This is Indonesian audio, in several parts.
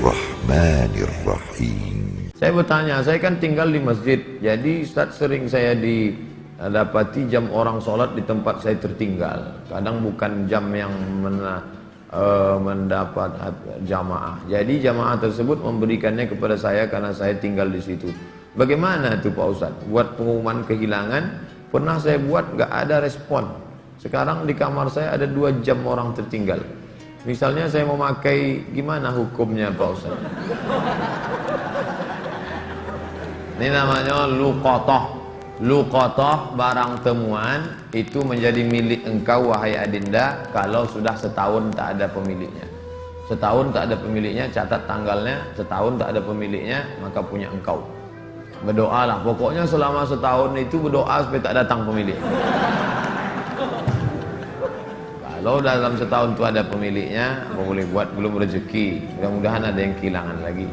Bismillahirrahmanirrahim. Saya bertanya, saya kan tinggal di masjid, jadi Ustaz sering saya dapati jam orang sholat di tempat saya tertinggal. Kadang bukan jam yang mendapat jamaah. Jadi jamaah tersebut memberikannya kepada saya karena saya tinggal di situ. Bagaimana itu Pak Ustaz? Buat pengumuman kehilangan, pernah saya buat nggak ada respon. Sekarang di kamar saya ada 2 jam orang tertinggal. Misalnya saya mau pakai, gimana hukumnya Pak Ustaz? Ini namanya luqatah. Luqatah, barang temuan itu menjadi milik engkau wahai adinda kalau sudah setahun tak ada pemiliknya. Setahun tak ada pemiliknya, catat tanggalnya, setahun tak ada pemiliknya, maka punya engkau. Berdoalah, pokoknya selama setahun itu berdoa supaya tak datang pemilik. Kalau dalam setahun itu ada pemiliknya, boleh buat, belum rezeki. Mudah-mudahan ada yang kehilangan lagi.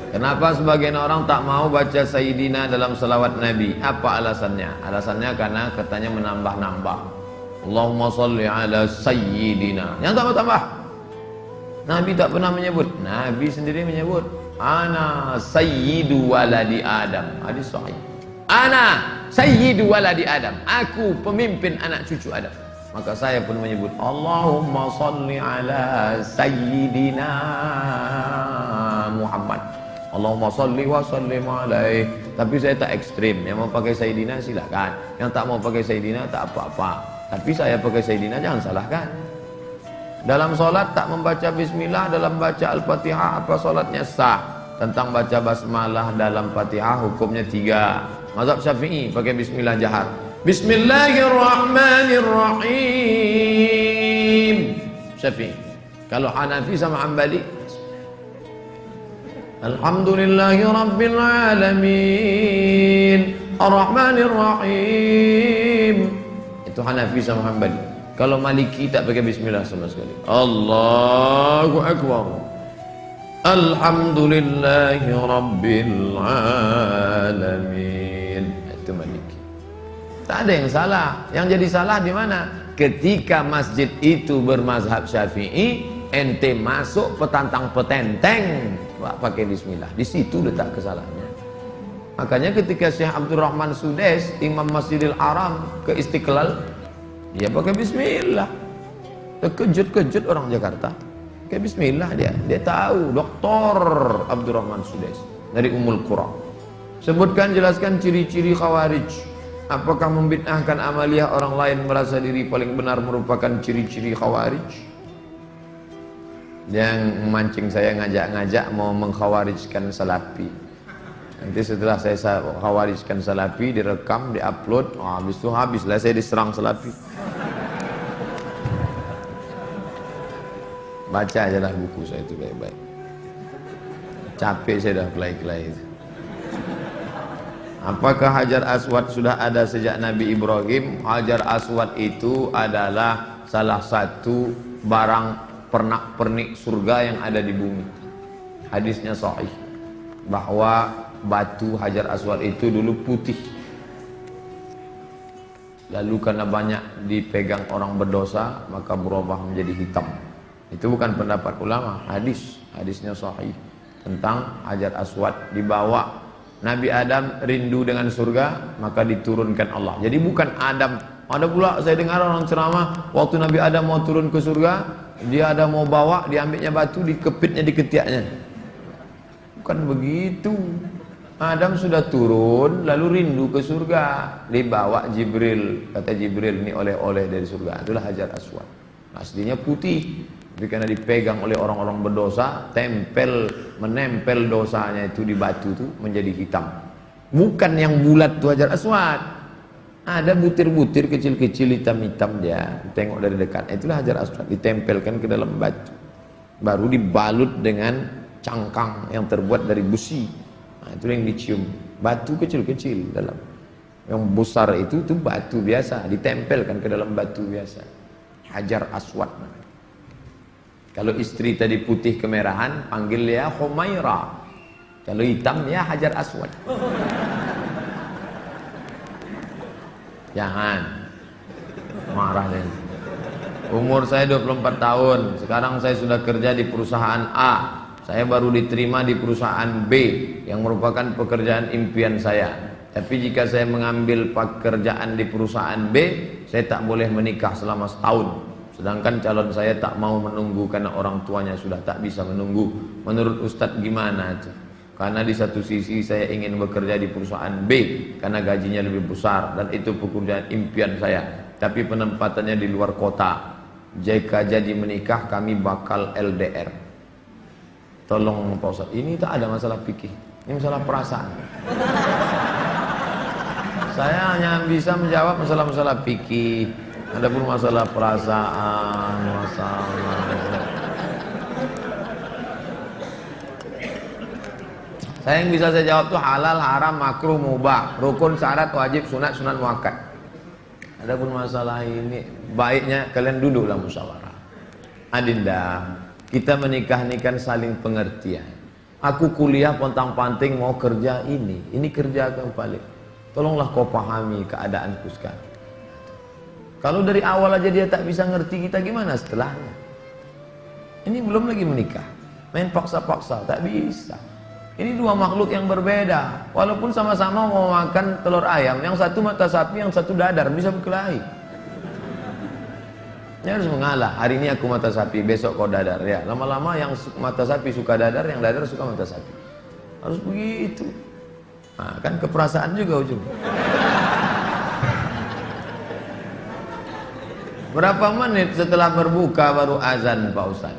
Kenapa sebagian orang tak mau baca Sayyidina dalam salawat Nabi? Apa alasannya? Alasannya karena katanya menambah-nambah. Allahumma salli ala Sayyidina. Yang tambah-tambah. Nabi tak pernah menyebut. Nabi sendiri menyebut. Ana Sayyidu waladi Adam. Hadis sahih. Ana Sayyidu waladi Adam. Aku pemimpin anak cucu Adam. Maka saya pun menyebut Allahumma salli ala Sayyidina Muhammad. Allahumma salli wa sallim alaih. Tapi saya tak ekstrim. Yang mau pakai Sayyidina silakan. Yang tak mau pakai Sayyidina tak apa-apa. Tapi saya pakai Sayyidina jangan salahkan. Dalam solat tak membaca bismillah, dalam baca al-fatihah, apa solatnya sah? Tentang baca basmalah dalam fatihah hukumnya 3. Mazhab Syafi'i pakai bismillah jahar. Bismillahirrahmanirrahim. Syafi'i. Kalau Hanafi sama Hambali, Alhamdulillahi Rabbil Alamin Ar-Rahmanir-Rahim. Itu Hanafi sama Hambali. Kalau Maliki tak pakai bismillah sama sekali. Allahu Akbar. Alhamdulillahi Rabbil Alamin. Itu Maliki. Tak ada yang salah. Yang jadi salah di mana? Ketika masjid itu bermazhab Syafi'i, ente masuk petantang petenteng pakai bismillah, di situ letak kesalahannya. Makanya ketika Syekh Abdurrahman Sudes, Imam Masjidil Haram ke Istiqlal, dia pakai bismillah. Terkejut-kejut orang Jakarta. Pakai bismillah dia tahu. Dr. Abdurrahman Sudes dari Ummul Qura. Sebutkan, jelaskan ciri-ciri khawarij. Apakah membid'ahkan amaliyah orang lain merasa diri paling benar merupakan ciri-ciri khawarij? Yang memancing saya ngajak-ngajak mau mengkhawarijkan salafi. Nanti setelah saya khawarijkan salafi, direkam, diupload, habis itu habislah saya diserang salafi. Baca aja lah buku saya itu baik-baik. Capek saya dah kelai-kelai itu. Apakah Hajar Aswad sudah ada sejak Nabi Ibrahim? Hajar Aswad itu adalah salah satu barang pernak-pernik surga yang ada di bumi. Hadisnya sahih bahwa batu Hajar Aswad itu dulu putih, lalu karena banyak dipegang orang berdosa maka berubah menjadi hitam. Itu bukan pendapat ulama, hadisnya sahih tentang Hajar Aswad. Dibawa Nabi Adam rindu dengan surga, maka diturunkan Allah. Jadi bukan Adam. Ada pula saya dengar orang ceramah, waktu Nabi Adam mau turun ke surga, dia ada mau bawa, diambilnya batu, dikepitnya di ketiaknya. Bukan begitu. Adam sudah turun, lalu rindu ke surga, dibawa Jibril. Kata Jibril, ini oleh-oleh dari surga. Itulah Hajar Aswad. Aslinya putih, tapi karena dipegang oleh orang-orang berdosa, menempel dosanya itu di batu itu menjadi hitam. Bukan yang bulat itu Hajar Aswad. Ada butir-butir kecil-kecil hitam-hitam dia, tengok dari dekat. Itulah Hajar Aswad, ditempelkan ke dalam batu. Baru dibalut dengan cangkang yang terbuat dari besi. Nah, itu yang dicium. Batu kecil-kecil dalam. Yang besar itu batu biasa, ditempelkan ke dalam batu biasa. Hajar Aswad. Kalau istri tadi putih kemerahan, panggil dia Humaira. Kalau hitam ya Hajar Aswad. Jangan marah dengan Umur saya 24 tahun. Sekarang saya sudah kerja di perusahaan A. Saya baru diterima di perusahaan B yang merupakan pekerjaan impian saya. Tapi jika saya mengambil pekerjaan di perusahaan B, saya tak boleh menikah selama setahun. Sedangkan calon saya tak mau menunggu karena orang tuanya sudah tak bisa menunggu. Menurut Ustadz gimana? Karena di satu sisi saya ingin bekerja di perusahaan B karena gajinya lebih besar dan itu pekerjaan impian saya. Tapi penempatannya di luar kota. Jika jadi menikah kami bakal LDR. Tolong Pak Ustadz, ini tak ada masalah fikih, ini masalah perasaan. Saya hanya bisa menjawab masalah-masalah fikih. Adapun masalah perasaan, saya yang bisa saya jawab tuh halal, haram, makruh, mubah, rukun, syarat, wajib, sunat, sunan, muakkad. Adapun masalah ini, baiknya kalian duduklah musyawarah. Adinda, kita menikah ini kan saling pengertian. Aku kuliah pontang-panting mau kerja ini kerja kau balik. Tolonglah kau pahami keadaanku sekarang. Kalau dari awal aja dia tak bisa ngerti kita, gimana setelahnya? Ini belum lagi menikah, main paksa-paksa, tak bisa. Ini dua makhluk yang berbeda. Walaupun sama-sama mau makan telur ayam, yang satu mata sapi, yang satu dadar, bisa berkelahi. Dia harus mengalah. Hari ini aku mata sapi, besok kau dadar. Ya, lama-lama yang mata sapi suka dadar, yang dadar suka mata sapi. Harus begitu. Nah, kan keperasaan juga ujung. Berapa menit setelah berbuka baru azan Pak Ustaz?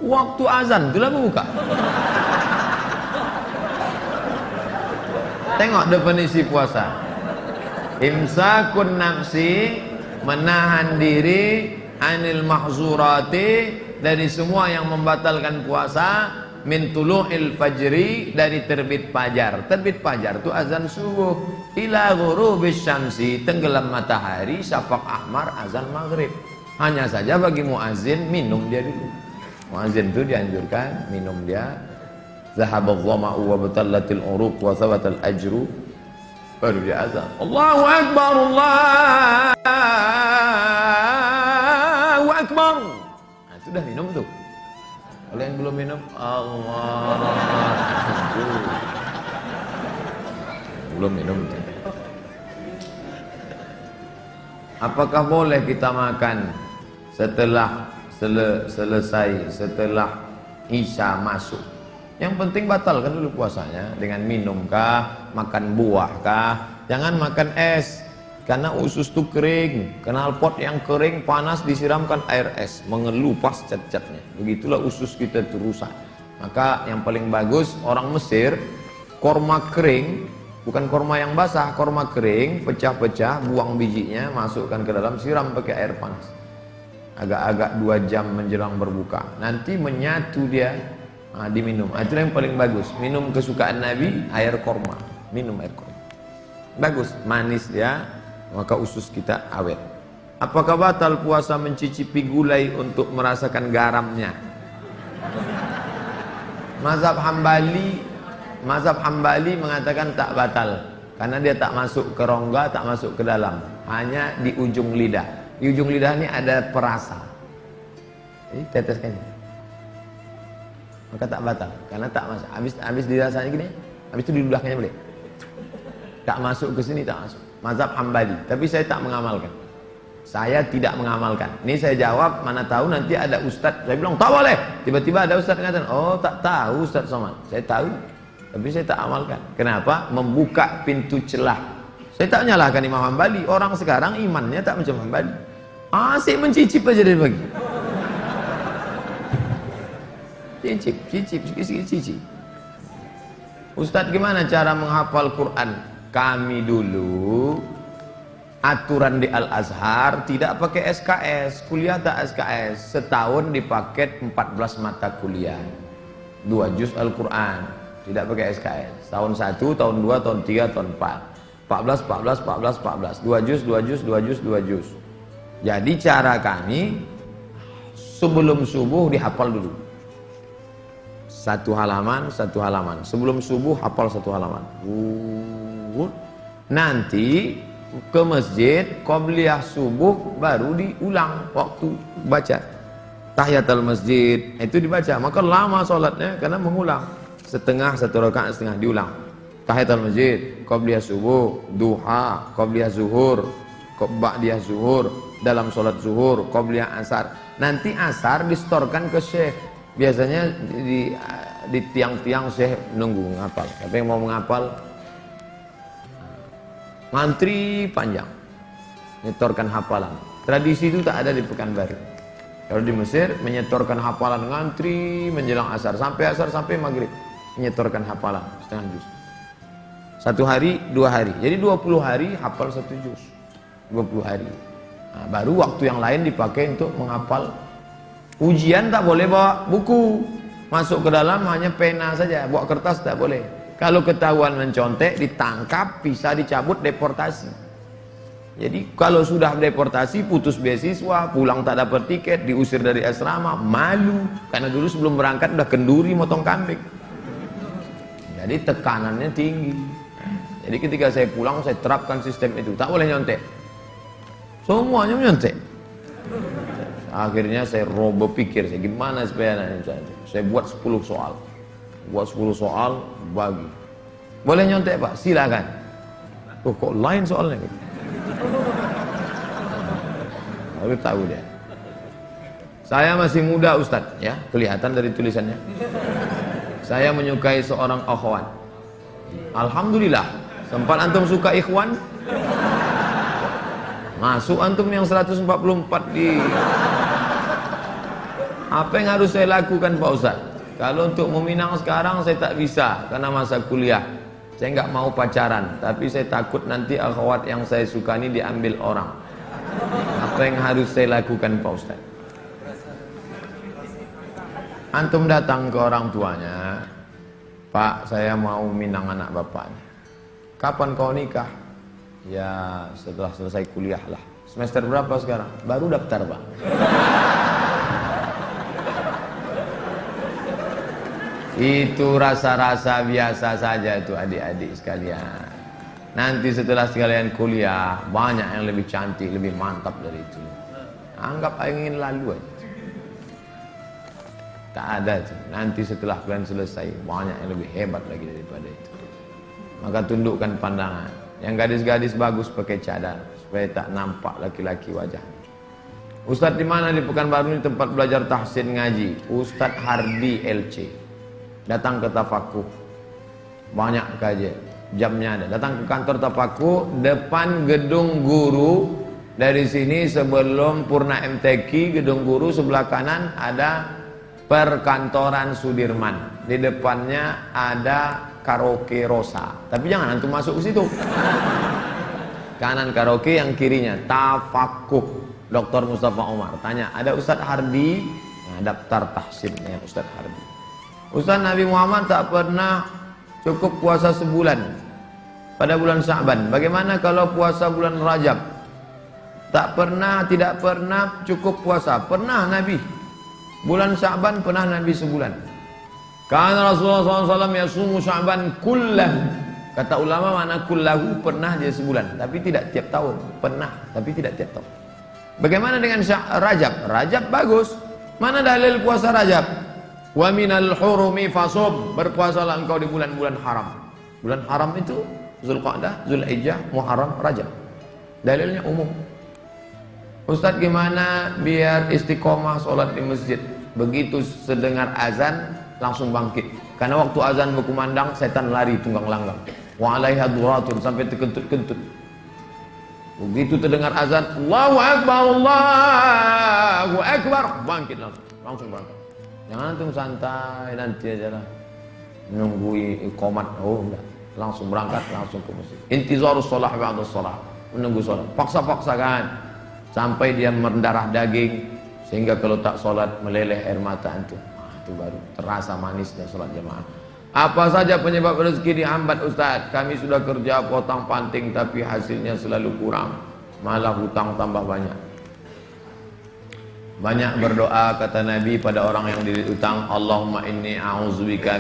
Waktu azan itulah berbuka. Tengok definisi puasa. Imsakun nafsi, menahan diri, anil mahzurati, dari semua yang membatalkan puasa, min tulu'il fajri, dari terbit fajar. Terbit fajar itu azan subuh, ila ghurubis syamsi, tenggelam matahari, syafaq ahmar, azan maghrib. Hanya saja bagi muazin minum dia dulu. Muazin itu dianjurkan minum dia. Zahabadh dhama'u wa batallatil uruq wa thabatal ajru, baru dia azan. Allahu akbar, Allahu akbar. Nah, itu dah minum tuh. Kalau yang belum minum, Allah, belum minum tuh. Apakah boleh kita makan setelah selesai, setelah Isya masuk? Yang penting batalkan dulu puasanya dengan minum kah, makan buah kah. Jangan makan es, karena usus itu kering. Knalpot yang kering panas disiramkan air es, mengelupas cat-catnya. Begitulah usus kita itu rusak. Maka yang paling bagus orang Mesir, korma kering, bukan korma yang basah, korma kering, pecah-pecah, buang bijinya, masukkan ke dalam, siram pakai air panas. Agak-agak 2 jam menjelang berbuka, nanti menyatu dia, diminum. Itu yang paling bagus. Minum kesukaan Nabi, air korma. Minum air korma, bagus, manis dia, maka usus kita awet. Apakah batal puasa mencicipi gulai untuk merasakan garamnya? Mazhab Hambali mengatakan tak batal, karena dia tak masuk ke rongga, tak masuk ke dalam, hanya di ujung lidah. Di ujung lidah ini ada perasa. Jadi teteskan, maka tak batal, karena tak masuk. Habis dirasanya gini, habis itu diludahkannya boleh. Tak masuk ke sini, tak masuk. Mazhab Hambali, tapi saya tak mengamalkan. Saya tidak mengamalkan. Ini saya jawab, mana tahu nanti ada ustadz. Saya bilang tak boleh. Tiba-tiba ada ustadz mengatakan, oh tak tahu Ustadz Somad. Saya tahu, tapi saya tak amalkan. Kenapa? Membuka pintu celah. Saya tak menyalahkan Imam Hambali. Orang sekarang imannya tak macam Hambali. Asyik mencicip aja dari pagi. Cicip. Ustadz, gimana cara menghafal Quran? Kami dulu aturan di Al-Azhar tidak pakai SKS, kuliah tak SKS, setahun dipaket 14 mata kuliah, 2 juz Al-Quran, tidak pakai SKS, tahun 1, tahun 2, tahun 3, tahun 4, 14, 2 juz. Jadi cara kami, sebelum subuh dihafal dulu, satu halaman, sebelum subuh hafal 1 halaman. Nanti ke masjid, qobliyah subuh baru diulang waktu baca tahiyatul masjid, itu dibaca. Maka lama sholatnya karena mengulang. Setengah, satu rakaat setengah diulang. Tahiyatul masjid, qobliyah subuh, duha, qobliyah zuhur, ba'diyah zuhur, dalam sholat zuhur, qobliyah asar. Nanti asar distorkan ke syekh. Biasanya di tiang-tiang syekh nunggu ngapal. Tapi yang mau menghafal ngantri panjang, nyetorkan hafalan. Tradisi itu tak ada di Pekanbaru. Kalau di Mesir menyetorkan hafalan, ngantri menjelang asar sampai maghrib, menyetorkan hafalan setengah juz. 1 hari 2 hari, jadi 20 hari hafal 1 juz, 20 hari. Nah, baru waktu yang lain dipakai untuk menghafal. Ujian tak boleh bawa buku, masuk ke dalam hanya pena saja, bawa kertas tak boleh. Kalau ketahuan mencontek, ditangkap, bisa dicabut, deportasi. Jadi kalau sudah deportasi, putus beasiswa, pulang tak dapat tiket, diusir dari asrama, malu. Karena dulu sebelum berangkat udah kenduri motong kambing. Jadi tekanannya tinggi. Jadi ketika saya pulang, saya terapkan sistem itu, tak boleh nyontek. Semuanya menyontek. Akhirnya saya berpikir, gimana supaya saya buat 10 soal. Buat 10 soal, bagi. Boleh nyontek Pak? Silakan. Oh, kok lain soalnya? Baru tahu dia. Saya masih muda Ustadz, ya, kelihatan dari tulisannya. Saya menyukai seorang akhwat. Alhamdulillah. Sempat antum suka ikhwan? Masuk antum yang 144 di. Apa yang harus saya lakukan Pak Ustaz? Kalau untuk meminang sekarang saya tak bisa karena masa kuliah. Saya nggak mau pacaran, tapi saya takut nanti akhwat yang saya suka ini diambil orang. Apa yang harus saya lakukan Pak Ustaz? Antum datang ke orang tuanya, Pak, saya mau minang anak bapaknya. Kapan kau nikah? Ya setelah selesai kuliah lah. Semester berapa sekarang? Baru daftar Pak. Itu rasa-rasa biasa saja itu adik-adik sekalian. Nanti setelah sekalian kuliah, banyak yang lebih cantik, lebih mantap dari itu. Anggap ingin lalu aja. Tak ada itu. Nanti setelah kalian selesai, banyak yang lebih hebat lagi daripada itu. Maka tundukkan pandangan. Yang gadis-gadis bagus pakai cadar supaya tak nampak laki-laki wajah. Ustadz di mana di Pekanbaru ini tempat belajar tahsin ngaji? Ustadz Hardi LC. Datang ke Tafakuh. Banyak kajian. Jamnya ada. Datang ke kantor Tafakuh depan gedung guru. Dari sini sebelum Purna MTQ, gedung guru sebelah kanan ada perkantoran Sudirman. Di depannya ada karaoke Rosa. Tapi jangan antum masuk ke situ. Kanan karaoke, yang kirinya Tafakuh. Dr. Mustafa Umar. Tanya, ada Ustadz Hardi? Nah, daftar tahsinnya Ustadz Hardi. Ustadz, Nabi Muhammad tak pernah cukup puasa sebulan pada bulan Sya'ban. Bagaimana kalau puasa bulan Rajab? Tak pernah, tidak pernah cukup puasa. Pernah Nabi. Bulan Sya'ban pernah Nabi sebulan. Karena Rasulullah SAW yasumu Sya'ban kullah. Kata ulama mana kullahu, pernah dia sebulan. Tapi tidak tiap tahun. Pernah, tapi tidak tiap tahun. Bagaimana dengan Rajab? Rajab bagus. Mana dalil puasa Rajab? Wa minal hurumi fasum. Berpuasalah engkau di bulan-bulan haram. Bulan haram itu Zulqa'dah, Zulhijjah, Muharram, Rajab. Dalilnya umum. Ustadz, gimana biar istiqomah sholat di masjid? Begitu sedengar azan langsung bangkit. Karena waktu azan berkumandang setan lari tunggang langgang. Wa alaiha duratun, sampai terkentut-kentut. Begitu terdengar azan, Allahu Akbar, Allahu Akbar, bangkit langsung berangkat. Jangan antum santai nanti aja lah menunggu iqamat. Oh enggak, langsung berangkat, langsung ke masjid. Intizarus shalah ba'da shalah, menunggu salat. Paksa-paksakan sampai dia mendarah daging sehingga kalau tak salat meleleh air mata antum. Itu baru terasa manisnya salat jamaah. Apa saja penyebab rezeki dihambat Ustaz? Kami sudah kerja potong panting tapi hasilnya selalu kurang, malah hutang tambah banyak. Banyak berdoa kata Nabi pada orang yang dililit utang, Allahumma inni a'udzubika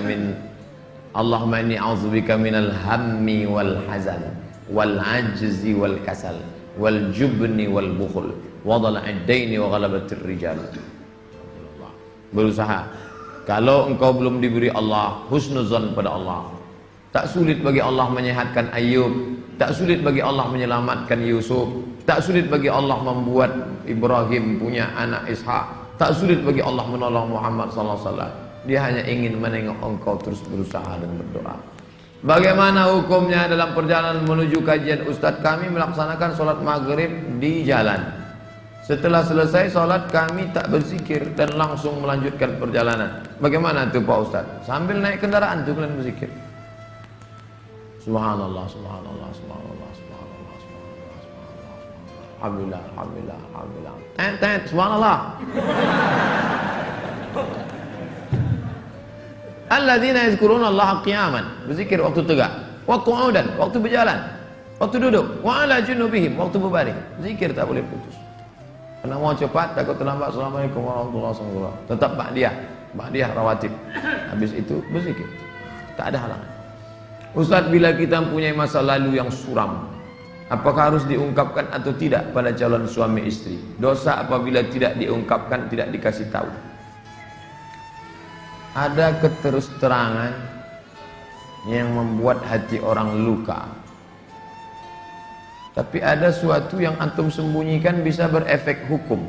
minal hammi wal hazan. wal ajzi wal kasal wal jubni wal bukhul wa dhala'id daini wa ghalabatir rijal. Berusaha. Kalau engkau belum diberi Allah husnuzan pada Allah, tak sulit bagi Allah menyehatkan Ayub, tak sulit bagi Allah menyelamatkan Yusuf, tak sulit bagi Allah membuat Ibrahim punya anak Ishak, tak sulit bagi Allah menolong Muhammad sallallahu alaihi wasallam. Dia hanya ingin menengok engkau terus berusaha dan berdoa. Bagaimana hukumnya dalam perjalanan menuju kajian Ustadz? Kami melaksanakan sholat maghrib di jalan. Setelah selesai sholat kami tak berzikir dan langsung melanjutkan perjalanan. Bagaimana itu Pak Ustadz? Sambil naik kendaraan itu kalian berzikir. Subhanallah, subhanallah, subhanallah, subhanallah, subhanallah, subhanallah. Alhamdulillah, alhamdulillah, alhamdulillah. Tet, subhanallah. Alladzina yazkuruna Allah qiyaman, berzikir waktu tegak, wa qu'udan, waktu berjalan, waktu duduk, wa ala junubihim, waktu berbaring. Zikir tak boleh putus. Karena mau cepat takut terlambat. Assalamualaikum warahmatullahi wabarakatuh. Tetap ba'diyah rawatib. Habis itu berzikir. Tak ada halangan. Ustaz, bila kita mempunyai masa lalu yang suram, apakah harus diungkapkan atau tidak pada calon suami istri? Dosa apabila tidak diungkapkan, tidak dikasih tahu. Ada keterus-terangan yang membuat hati orang luka. Tapi ada suatu yang antum sembunyikan bisa berefek hukum.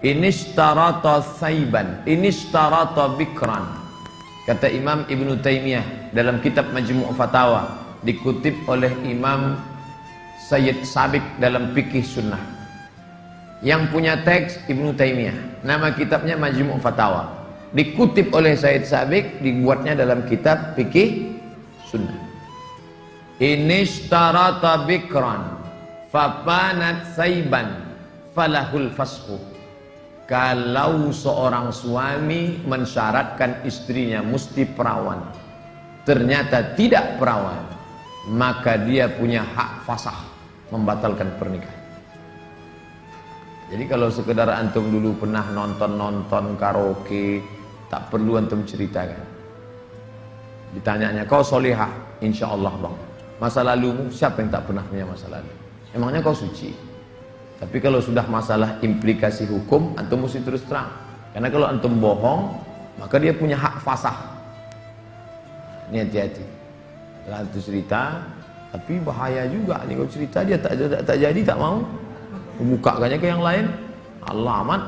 Inishtarata saiban, inishtarata bikran. Kata Imam Ibn Taymiyah dalam kitab Majmu' Fatawa, dikutip oleh Imam Sayyid Sabiq dalam Fikih Sunnah. Yang punya teks Ibn Taymiyah, nama kitabnya Majmu' Fatawa. Dikutip oleh Sayyid Sabiq, dibuatnya dalam kitab Fikih Sunnah. Inishtarata bikran fapanat saiban falahul fashu. Kalau seorang suami mensyaratkan istrinya mesti perawan, ternyata tidak perawan, maka dia punya hak fasah membatalkan pernikahan. Jadi kalau sekedar antum dulu pernah nonton karaoke, tak perlu antum ceritakan. Ditanyanya, kau solihah? Insya Allah bang. Masa lalumu, siapa yang tak pernah punya masa lalu? Emangnya kau suci? Tapi kalau sudah masalah implikasi hukum, antum mesti terus terang. Karena kalau antum bohong, maka dia punya hak fasah. Ini hati-hati. Setelah itu cerita, tapi bahaya juga nih kalau cerita dia tak jadi, tak mau. Bukakannya ke yang lain, alamat.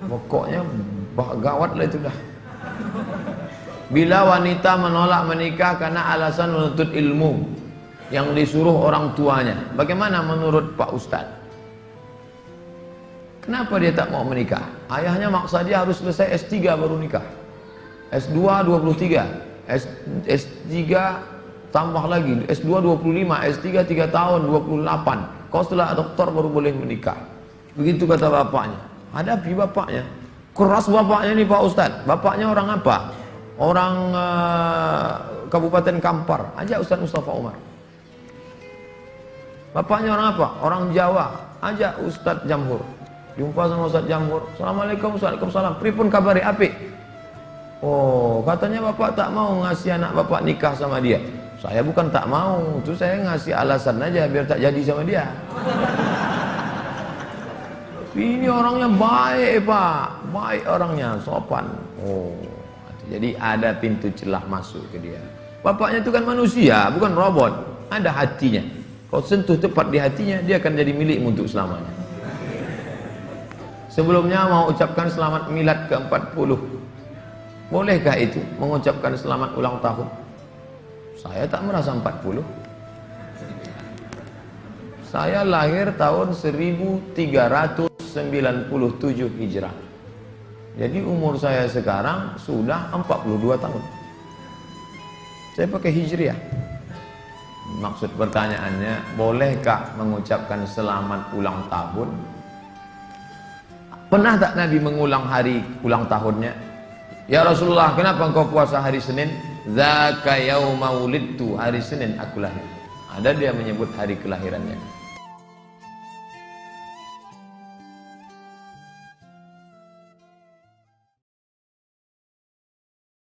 Pokoknya gawat lah itu dah. Bila wanita menolak menikah karena alasan menuntut ilmu yang disuruh orang tuanya, bagaimana menurut Pak Ustadz? Kenapa dia tak mau menikah? Ayahnya maksa dia harus selesai S3 baru nikah. S2 23, S3 tambah lagi, S2 25, S3 3 tahun 28. Kau setelah doktor baru boleh menikah. Begitu kata bapaknya. Hadapi bapaknya. Keras bapaknya nih Pak Ustadz. Bapaknya orang apa? Orang Kabupaten Kampar. Ajak Ustadz Mustafa Umar. Bapaknya orang apa? Orang Jawa. Ajak Ustadz Jamhur. Jumpa sama Ustadz Jamhur. Assalamualaikum, waalaikumsalam. Pripun kabari apik? Oh, katanya bapak tak mau ngasih anak bapak nikah sama dia. Saya bukan tak mau, itu saya ngasih alasan aja biar tak jadi sama dia. Ini orangnya baik Pak, baik orangnya, sopan. Oh, jadi ada pintu celah masuk ke dia. Bapaknya itu kan manusia, bukan robot. Ada hatinya. Kau sentuh tepat di hatinya, dia akan jadi milikmu untuk selamanya. Sebelumnya mau ucapkan selamat milad ke-40. Bolehkah itu mengucapkan selamat ulang tahun? Saya tak merasa 40. Saya lahir tahun 1397 Hijrah. Jadi umur saya sekarang sudah 42 tahun. Saya pakai Hijriah. Maksud pertanyaannya, bolehkah mengucapkan selamat ulang tahun? Pernah tak Nabi mengulang hari ulang tahunnya? Ya Rasulullah, kenapa engkau puasa hari Senin? Dzaka yauma wulidtu, hari Senin aku lahir. Ada dia menyebut hari kelahirannya.